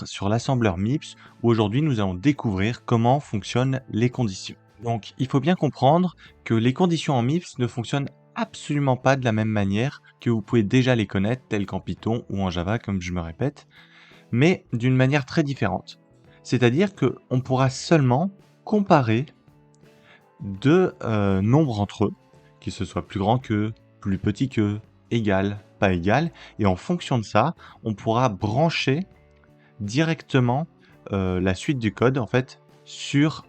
sur l'assembleur MIPS où aujourd'hui nous allons découvrir comment fonctionnent les conditions. Donc il faut bien comprendre que les conditions en MIPS ne fonctionnent absolument pas de la même manière que vous pouvez déjà les connaître telles qu'en Python ou en Java comme je me répète, mais d'une manière très différente. C'est-à-dire qu'on pourra seulement comparer deux nombres entre eux, qu'ils se soient plus grands que, plus petits que, égal, pas égal, et en fonction de ça, on pourra brancher directement la suite du code en fait sur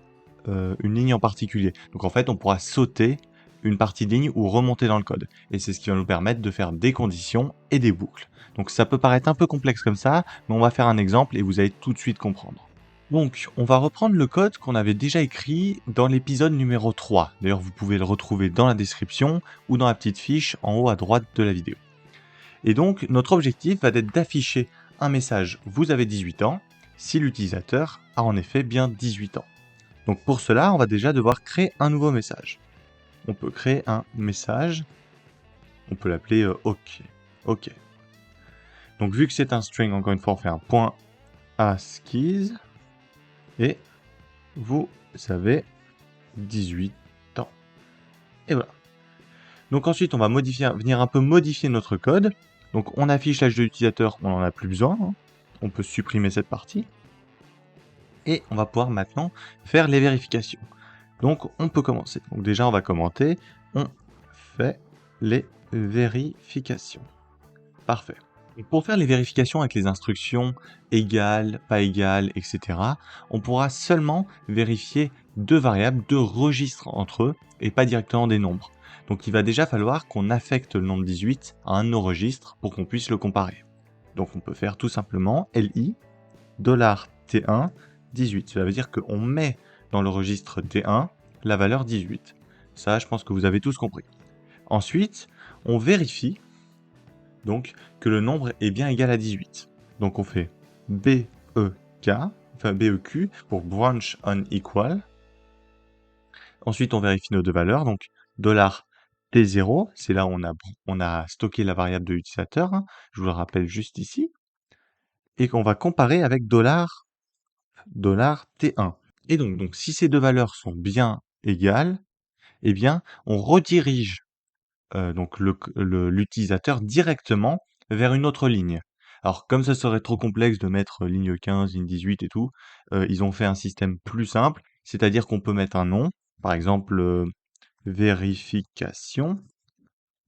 une ligne en particulier. Donc en fait, on pourra sauter une partie de ligne ou remonter dans le code. Et c'est ce qui va nous permettre de faire des conditions et des boucles. Donc ça peut paraître un peu complexe comme ça, mais on va faire un exemple et vous allez tout de suite comprendre. Donc, on va reprendre le code qu'on avait déjà écrit dans l'épisode numéro 3. D'ailleurs, vous pouvez le retrouver dans la description ou dans la petite fiche en haut à droite de la vidéo. Et donc, notre objectif va être d'afficher un message « Vous avez 18 ans » si l'utilisateur a en effet bien 18 ans. Donc pour cela, on va déjà devoir créer un nouveau message. On peut créer un message, on peut l'appeler OK. OK. Donc vu que c'est un string, encore une fois, on fait un point ASCII et vous avez 18 ans. Et voilà. Donc ensuite, on va venir un peu modifier notre code. Donc on affiche l'âge de l'utilisateur, on n'en a plus besoin. On peut supprimer cette partie. Et on va pouvoir maintenant faire les vérifications. Donc on peut commencer. Donc déjà on va commenter. On fait les vérifications. Parfait. Et pour faire les vérifications avec les instructions égales, pas égales, etc., on pourra seulement vérifier deux variables, deux registres entre eux, et pas directement des nombres. Donc il va déjà falloir qu'on affecte le nombre 18 à un de nos registres pour qu'on puisse le comparer. Donc on peut faire tout simplement li $t1 18. Cela veut dire qu'on met dans le registre T1 la valeur 18. Ça, je pense que vous avez tous compris. Ensuite, on vérifie donc que le nombre est bien égal à 18. Donc on fait BEQ pour branch on equal. Ensuite, on vérifie nos deux valeurs. Donc $T0, c'est là où on a stocké la variable de l'utilisateur. Je vous le rappelle juste ici. Et qu'on va comparer avec $T1. Et donc si ces deux valeurs sont bien égales, eh bien, on redirige donc l'utilisateur directement vers une autre ligne. Alors, comme ça serait trop complexe de mettre ligne 15, ligne 18 et tout, ils ont fait un système plus simple, c'est-à-dire qu'on peut mettre un nom, par exemple vérification,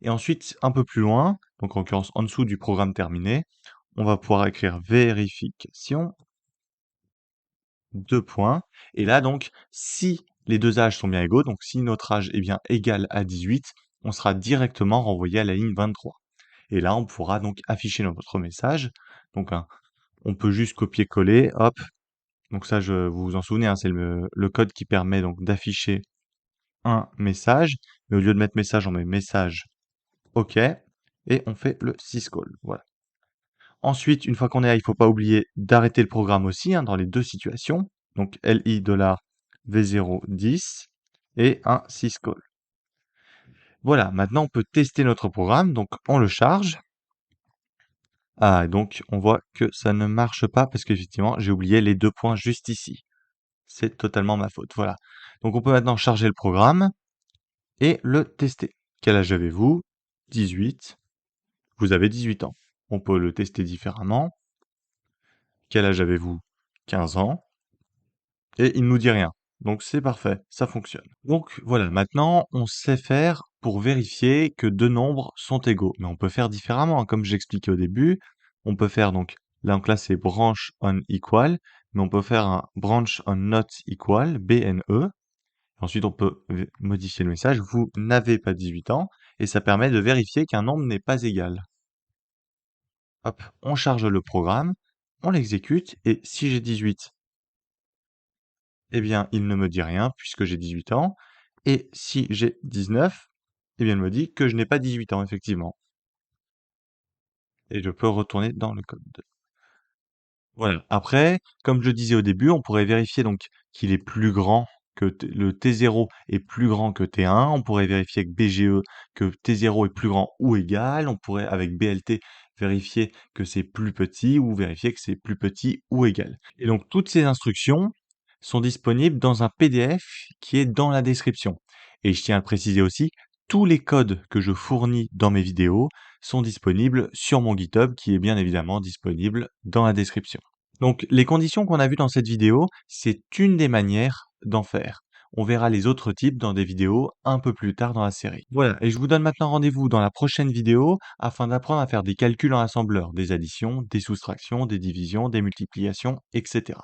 et ensuite un peu plus loin, donc en l'occurrence en dessous du programme terminé, on va pouvoir écrire vérification, deux points, et là donc, si les deux âges sont bien égaux, donc si notre âge est bien égal à 18, on sera directement renvoyé à la ligne 23. Et là, on pourra donc afficher notre message. Donc, on peut juste copier-coller, hop. Donc ça, vous vous en souvenez, c'est le code qui permet donc d'afficher un message. Mais au lieu de mettre message, on met message OK. Et on fait le syscall. Voilà. Ensuite, une fois qu'on est là, il ne faut pas oublier d'arrêter le programme aussi dans les deux situations. Donc li $v010 et un syscall. Voilà, maintenant on peut tester notre programme. Donc on le charge. Ah, donc on voit que ça ne marche pas parce qu'effectivement, j'ai oublié les deux points juste ici. C'est totalement ma faute, voilà. Donc on peut maintenant charger le programme et le tester. Quel âge avez-vous? 18. Vous avez 18 ans. On peut le tester différemment. Quel âge avez-vous? 15 ans. Et il ne nous dit rien. Donc c'est parfait, ça fonctionne. Donc voilà, maintenant on sait faire pour vérifier que deux nombres sont égaux. Mais on peut faire différemment, comme j'expliquais au début. On peut faire donc là c'est branch on equal, mais on peut faire un branch on not equal, BNE. Ensuite on peut modifier le message, vous n'avez pas 18 ans, et ça permet de vérifier qu'un nombre n'est pas égal. Hop, on charge le programme, on l'exécute, et si j'ai 18, eh bien, il ne me dit rien puisque j'ai 18 ans. Et si j'ai 19, eh bien, il me dit que je n'ai pas 18 ans, effectivement. Et je peux retourner dans le code. Voilà. Après, comme je le disais au début, on pourrait vérifier donc qu'il est plus grand que le T0 est plus grand que T1. On pourrait vérifier avec BGE que T0 est plus grand ou égal. On pourrait avec BLT vérifier que c'est plus petit ou vérifier que c'est plus petit ou égal. Et donc toutes ces instructions sont disponibles dans un PDF qui est dans la description. Et je tiens à le préciser aussi, tous les codes que je fournis dans mes vidéos sont disponibles sur mon GitHub qui est bien évidemment disponible dans la description. Donc les conditions qu'on a vues dans cette vidéo, c'est une des manières d'en faire. On verra les autres types dans des vidéos un peu plus tard dans la série. Voilà, et je vous donne maintenant rendez-vous dans la prochaine vidéo afin d'apprendre à faire des calculs en assembleur, des additions, des soustractions, des divisions, des multiplications, etc.